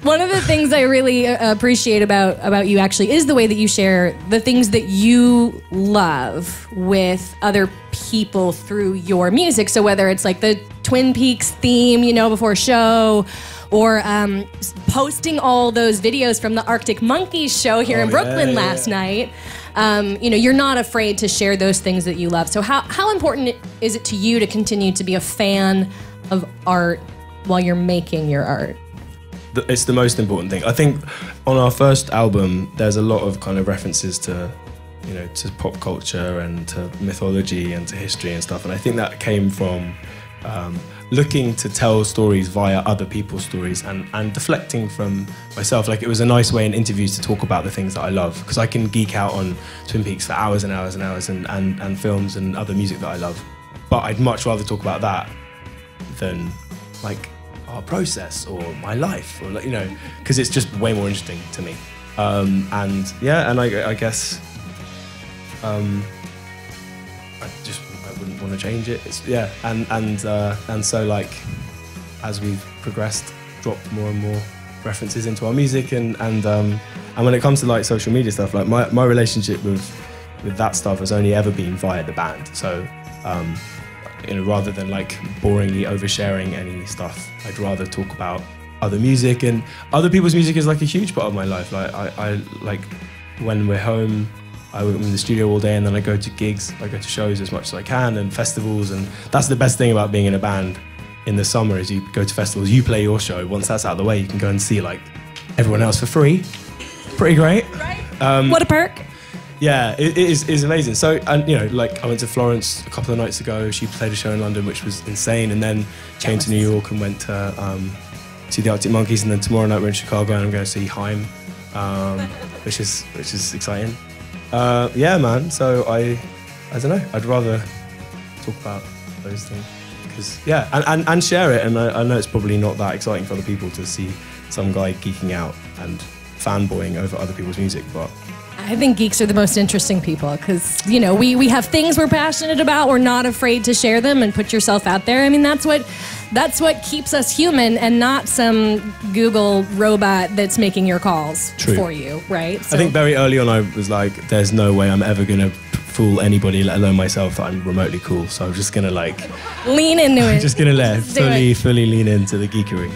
One of the things I really appreciate about you actually is the way that you share the things that you love with other people through your music. So whether it's like the Twin Peaks theme, you know, before a show, or posting all those videos from the Arctic Monkeys show here in Brooklyn last night. You know, you're not afraid to share those things that you love. So how important is it to you to continue to be a fan of art while you're making your art? It's the most important thing. I think on our first album, there's a lot of kind of references to, you know, to pop culture and to mythology and to history and stuff. And I think that came from looking to tell stories via other people's stories and deflecting from myself. Like, it was a nice way in interviews to talk about the things that I love, because I can geek out on Twin Peaks for hours and hours and hours and films and other music that I love. But I'd much rather talk about that than like our process or my life, or, like, you know, because it's just way more interesting to me. And yeah, and I guess I wouldn't want to change it. It's, yeah, and so, like, as we've progressed, dropped more and more references into our music, and when it comes to like social media stuff, like my relationship with that stuff has only ever been via the band. So you know, rather than like boringly oversharing any stuff, I'd rather talk about other music, and other people's music is like a huge part of my life. Like I like, when we're home, I'm in the studio all day, and then I go to gigs, I go to shows as much as I can, and festivals, and that's the best thing about being in a band in the summer, is you go to festivals, you play your show, once that's out of the way, you can go and see like everyone else for free. Pretty great. Right. What a perk. Yeah, it is amazing. So, and you know, like, I went to Florence a couple of nights ago, she played a show in London, which was insane, and then came to New York and went to see the Arctic Monkeys, and then tomorrow night we're in Chicago and I'm going to see Haim, which is exciting. Yeah, man, so I don't know, I'd rather talk about those things, because, yeah, and share it, and I know it's probably not that exciting for other people to see some guy geeking out and fanboying over other people's music, but I think geeks are the most interesting people, because, you know, we have things we're passionate about. We're not afraid to share them and put yourself out there. I mean, that's what keeps us human, and not some Google robot that's making your calls for you, right? So, I think very early on I was like, there's no way I'm ever going to fool anybody, let alone myself, that I'm remotely cool. So I'm just going to like... lean into it. Just going to fully lean into the geekery.